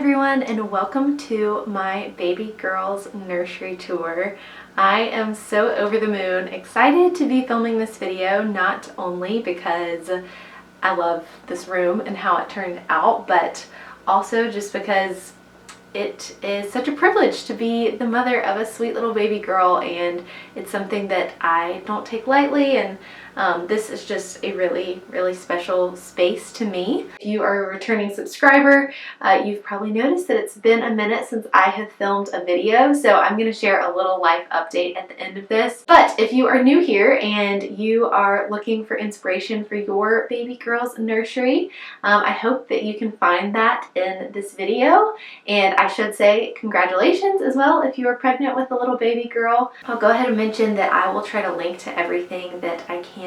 everyone, and welcome to my baby girl's nursery tour. I am so over the moon excited to be filming this video, not only because I love this room and how it turned out, but also just because it is such a privilege to be the mother of a sweet little baby girl, and it's something that I don't take lightly, and this is just a really special space to me. If you are a returning subscriber, you've probably noticed that it's been a minute since I have filmed a video, so I'm going to share a little life update at the end of this. But if you are new here and you are looking for inspiration for your baby girl's nursery, I hope that you can find that in this video. And I should say congratulations as well if you are pregnant with a little baby girl. I'll go ahead and mention that I will try to link to everything that I can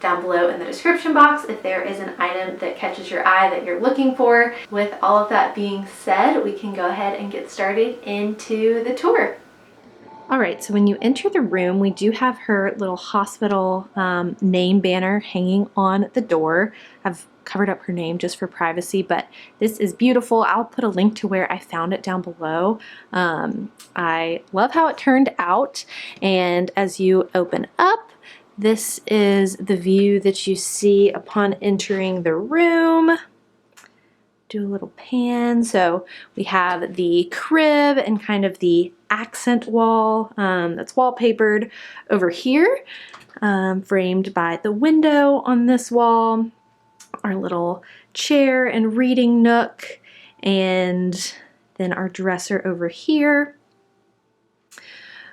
down below in the description box if there is an item that catches your eye that you're looking for. With all of that being said, we can go ahead and get started into the tour. Alright, so when you enter the room, we do have her little hospital name banner hanging on the door. I've covered up her name just for privacy, but this is beautiful. I'll put a link to where I found it down below. I love how it turned out, and as you open up, this is the view that you see upon entering the room. Do a little pan. So we have the crib and kind of the accent wall that's wallpapered over here, framed by the window on this wall, our little chair and reading nook, and then our dresser over here,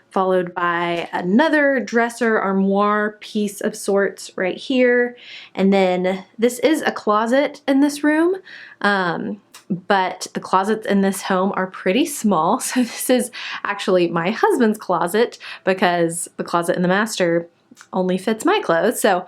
followed by another dresser armoire piece of sorts right here. And then this is a closet in this room, but the closets in this home are pretty small. So this is actually my husband's closet because the closet in the master only fits my clothes. So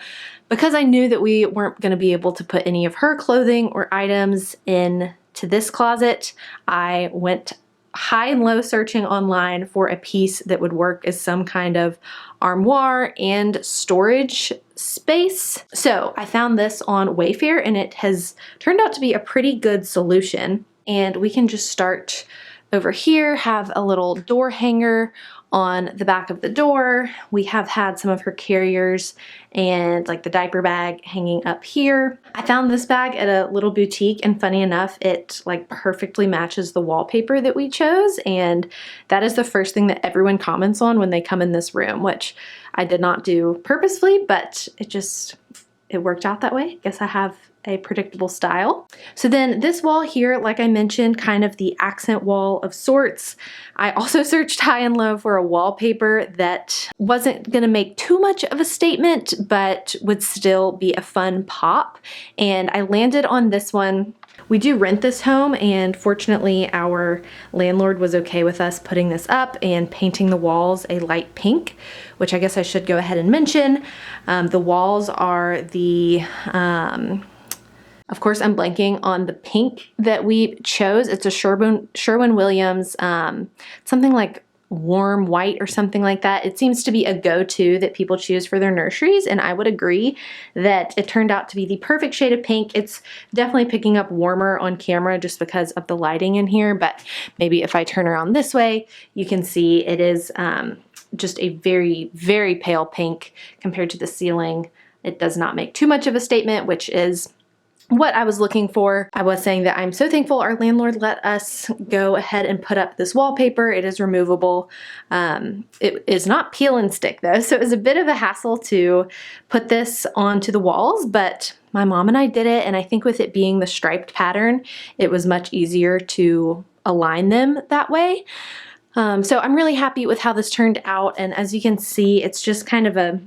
because I knew that we weren't going to be able to put any of her clothing or items in to this closet, I went high and low searching online for a piece that would work as some kind of armoire and storage space. So I found this on Wayfair, and it has turned out to be a pretty good solution. And we can just start over here, have a little door hanger on the back of the door. We have had some of her carriers and like the diaper bag hanging up here. I found this bag at a little boutique, and funny enough, it like perfectly matches the wallpaper that we chose, and that is the first thing that everyone comments on when they come in this room, which I did not do purposefully, but it worked out that way. I guess I have a predictable style. So then this wall here, like I mentioned, kind of the accent wall of sorts. I also searched high and low for a wallpaper that wasn't gonna make too much of a statement, but would still be a fun pop. And I landed on this one. We do rent this home, and fortunately our landlord was okay with us putting this up and painting the walls a light pink, which I guess I should go ahead and mention. The walls are the, of course I'm blanking on the pink that we chose. It's a Sherwin-Williams, something like warm white or something like that. It seems to be a go-to that people choose for their nurseries, and I would agree that it turned out to be the perfect shade of pink. It's definitely picking up warmer on camera just because of the lighting in here, but maybe if I turn around this way, you can see it is just a very pale pink compared to the ceiling. It does not make too much of a statement, which is what I was looking for. I was saying that I'm so thankful our landlord let us go ahead and put up this wallpaper. It is removable. It is not peel and stick though, so it was a bit of a hassle to put this onto the walls, but my mom and I did it, and I think with it being the striped pattern, it was much easier to align them that way. So I'm really happy with how this turned out, and as you can see, it's just kind of a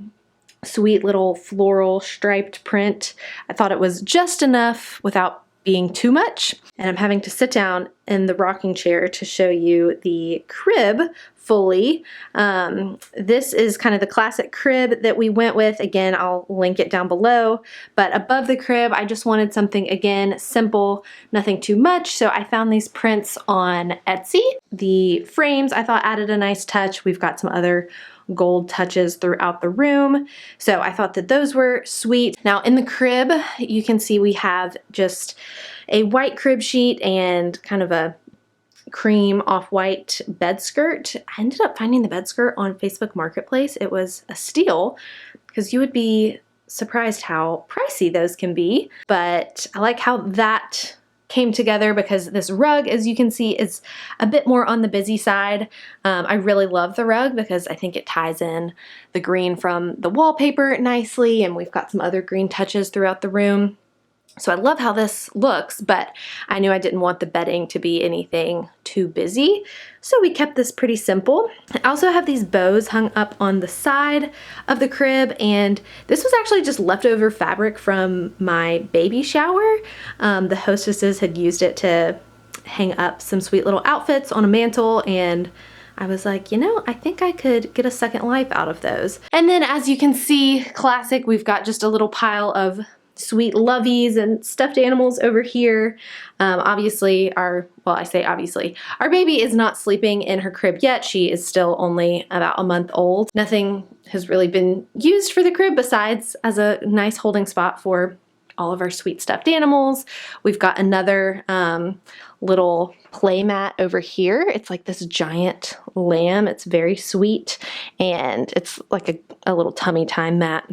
sweet little floral striped print. I thought it was just enough without being too much. And I'm having to sit down in the rocking chair to show you the crib fully. This is kind of the classic crib that we went with. Again, I'll link it down below. But above the crib, I just wanted something, again, simple, nothing too much. So I found these prints on Etsy. The frames I thought added a nice touch. We've got some other gold touches throughout the room, so I thought that those were sweet. Now in the crib, you can see we have just a white crib sheet and kind of a cream off-white bed skirt. I ended up finding the bed skirt on Facebook Marketplace. It was a steal because you would be surprised how pricey those can be. But I like how that came together because this rug, as you can see, is a bit more on the busy side. I really love the rug because I think it ties in the green from the wallpaper nicely, and we've got some other green touches throughout the room. So I love how this looks, but I knew I didn't want the bedding to be anything too busy, so we kept this pretty simple. I also have these bows hung up on the side of the crib, and this was actually just leftover fabric from my baby shower. The hostesses had used it to hang up some sweet little outfits on a mantle, and I was like, you know, I think I could get a second life out of those. And then as you can see, classic, we've got just a little pile of sweet loveys and stuffed animals over here. Obviously our baby is not sleeping in her crib yet. She is still only about a month old. Nothing has really been used for the crib besides as a nice holding spot for all of our sweet stuffed animals. We've got another little play mat over here. It's like this giant lamb. It's very sweet, and it's like a little tummy time mat,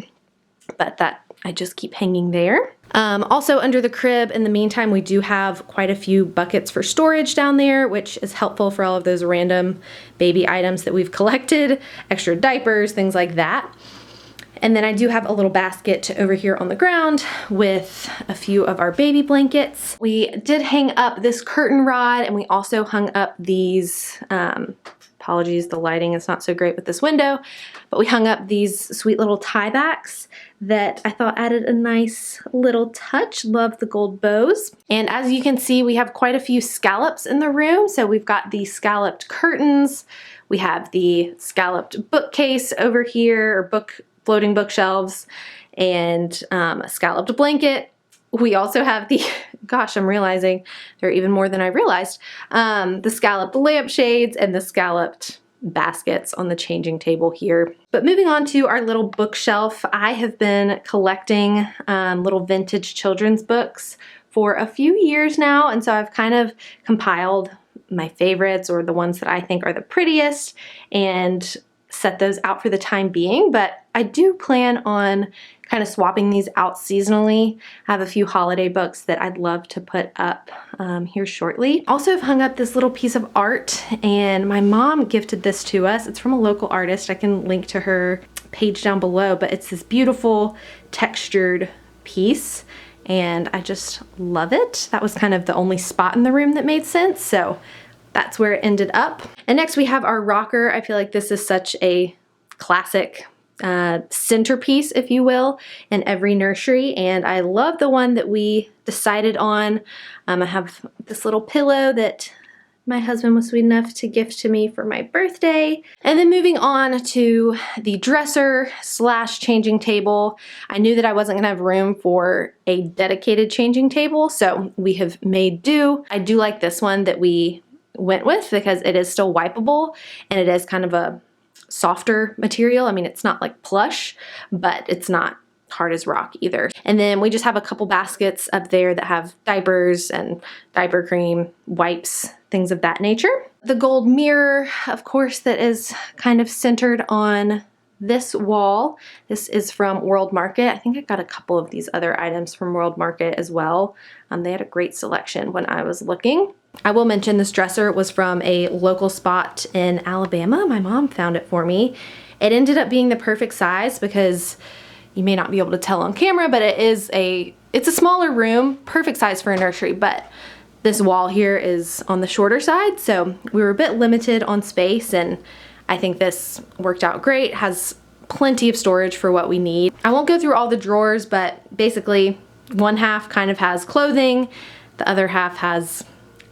but that I just keep hanging there. Also under the crib, in the meantime, we do have quite a few buckets for storage down there, which is helpful for all of those random baby items that we've collected, extra diapers, things like that. And then I do have a little basket over here on the ground with a few of our baby blankets. We did hang up this curtain rod, and we also hung up these, apologies, the lighting is not so great with this window, but we hung up these sweet little tie backs that I thought added a nice little touch. Love the gold bows. And as you can see, we have quite a few scallops in the room. So we've got the scalloped curtains, we have the scalloped bookcase over here, or floating bookshelves, and a scalloped blanket. We also have the, gosh, I'm realizing there are even more than I realized, the scalloped lampshades and the scalloped baskets on the changing table here. But moving on to our little bookshelf, I have been collecting little vintage children's books for a few years now, and so I've kind of compiled my favorites, or the ones that I think are the prettiest, and set those out for the time being. But I do plan on kind of swapping these out seasonally. I have a few holiday books that I'd love to put up here shortly. Also, I've hung up this little piece of art, and my mom gifted this to us. It's from a local artist. I can link to her page down below, but it's this beautiful textured piece, and I just love it. That was kind of the only spot in the room that made sense, so that's where it ended up. And next we have our rocker. I feel like this is such a classic centerpiece, if you will, in every nursery, and I love the one that we decided on. I have this little pillow that my husband was sweet enough to gift to me for my birthday. And then moving on to the dresser / changing table. I knew that I wasn't gonna have room for a dedicated changing table, so we have made do. I do like this one that we went with because it is still wipeable, and it is kind of a softer material. I mean, it's not like plush, but it's not hard as rock either. And then we just have a couple baskets up there that have diapers and diaper cream, wipes, things of that nature. The gold mirror, of course, that is kind of centered on this wall. This is from World Market. I think I got a couple of these other items from World Market as well. They had a great selection when I was looking. I will mention this dresser was from a local spot in Alabama. My mom found it for me. It ended up being the perfect size because you may not be able to tell on camera, but it's a smaller room, perfect size for a nursery, but this wall here is on the shorter side, so we were a bit limited on space, and I think this worked out great. Has plenty of storage for what we need. I won't go through all the drawers, but basically one half kind of has clothing, the other half has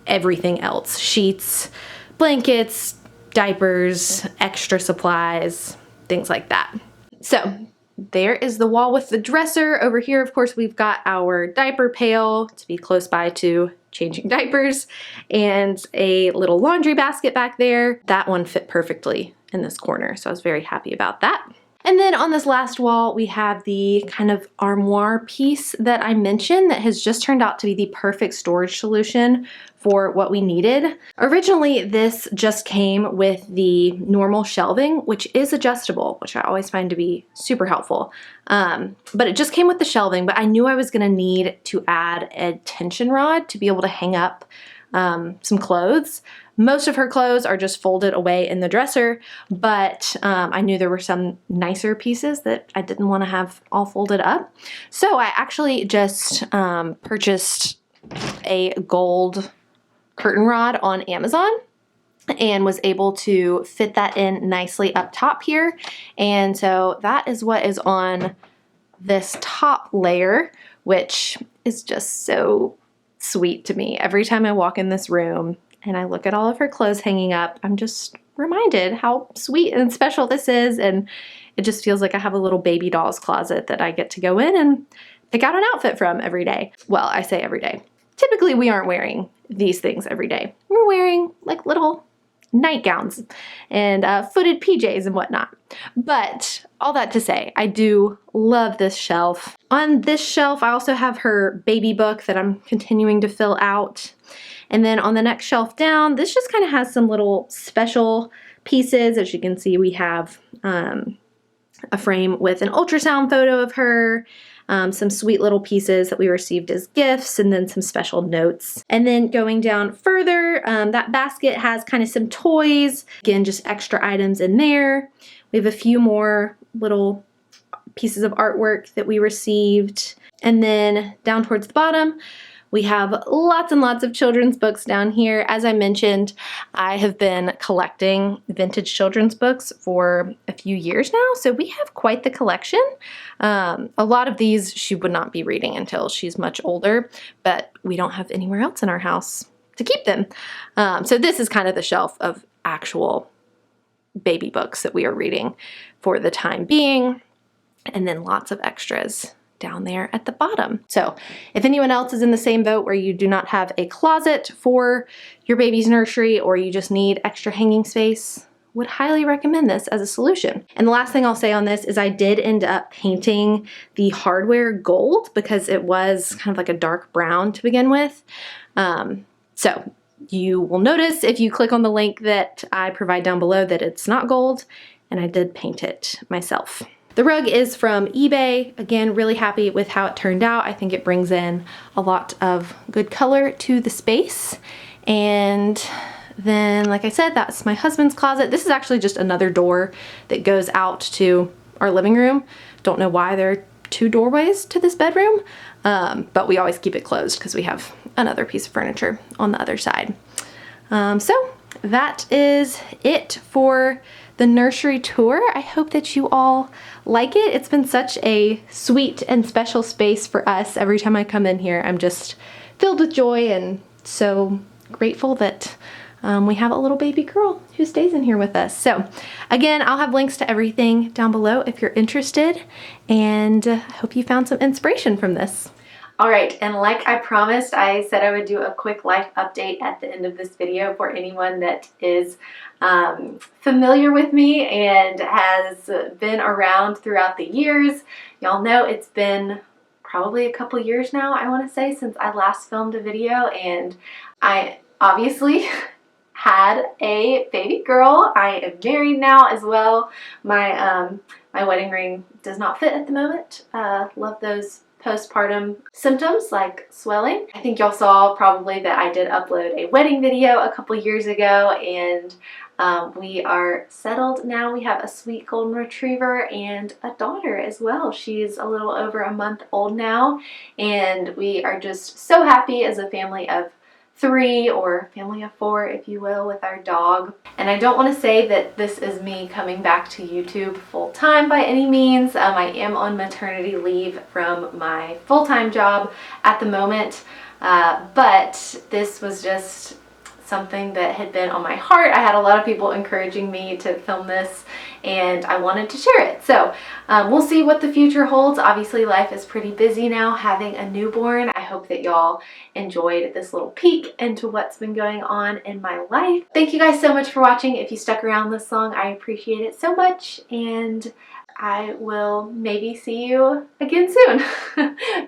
everything else. Sheets, blankets, diapers, extra supplies, things like that. So there is the wall with the dresser. Over here, of course, we've got our diaper pail to be close by to changing diapers, and a little laundry basket back there. That one fit perfectly in this corner, so I was very happy about that. And then on this last wall, we have the kind of armoire piece that I mentioned that has just turned out to be the perfect storage solution for what we needed. Originally, this just came with the normal shelving, which is adjustable, which I always find to be super helpful. But it just came with the shelving, but I knew I was gonna need to add a tension rod to be able to hang up some clothes. Most of her clothes are just folded away in the dresser, but I knew there were some nicer pieces that I didn't want to have all folded up. So I actually just purchased a gold curtain rod on Amazon and was able to fit that in nicely up top here. And so that is what is on this top layer, which is just so sweet to me. Every time I walk in this room and I look at all of her clothes hanging up, I'm just reminded how sweet and special this is, and it just feels like I have a little baby doll's closet that I get to go in and pick out an outfit from every day. Well, I say every day. Typically we aren't wearing these things every day. We're wearing like little nightgowns and footed PJs and whatnot. But all that to say, I do love this shelf. On this shelf, I also have her baby book that I'm continuing to fill out. And then on the next shelf down, this just kind of has some little special pieces. As you can see, we have a frame with an ultrasound photo of her, some sweet little pieces that we received as gifts, and then some special notes. And then going down further, that basket has kind of some toys. Again, just extra items in there. We have a few more little pieces of artwork that we received. And then down towards the bottom, we have lots and lots of children's books down here. As I mentioned, I have been collecting vintage children's books for a few years now, so we have quite the collection. A lot of these she would not be reading until she's much older, but we don't have anywhere else in our house to keep them. So this is kind of the shelf of actual baby books that we are reading for the time being, and then lots of extras down there at the bottom. So if anyone else is in the same boat where you do not have a closet for your baby's nursery, or you just need extra hanging space, would highly recommend this as a solution. And the last thing I'll say on this is I did end up painting the hardware gold because it was kind of like a dark brown to begin with. So you will notice if you click on the link that I provide down below that it's not gold, and I did paint it myself. The rug is from eBay. Again, really happy with how it turned out. I think it brings in a lot of good color to the space. And then, like I said, that's my husband's closet. This is actually just another door that goes out to our living room. Don't know why there are two doorways to this bedroom, but we always keep it closed because we have another piece of furniture on the other side. So that is it for the nursery tour. I hope that you all like it. It's been such a sweet and special space for us. Every time I come in here, I'm just filled with joy and so grateful that we have a little baby girl who stays in here with us. So again, I'll have links to everything down below if you're interested, and I hope you found some inspiration from this. All right, and like I promised, I said I would do a quick life update at the end of this video for anyone that is familiar with me and has been around throughout the years. Y'all know it's been probably a couple years now, I want to say, since I last filmed a video, and I obviously had a baby girl. I am married now as well. My wedding ring does not fit at the moment. Love those postpartum symptoms like swelling. I think y'all saw probably that I did upload a wedding video a couple years ago, and we are settled now. We have a sweet golden retriever and a daughter as well. She's a little over a month old now, and we are just so happy as a family of 3, or family of 4 if you will, with our dog. And I don't want to say that this is me coming back to YouTube full-time by any means. I am on maternity leave from my full-time job at the moment, but this was just something that had been on my heart. I had a lot of people encouraging me to film this, and I wanted to share it. So we'll see what the future holds. Obviously life is pretty busy now having a newborn. I hope that y'all enjoyed this little peek into what's been going on in my life. Thank you guys so much for watching. If you stuck around this long, I appreciate it so much, and I will maybe see you again soon.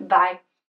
Bye.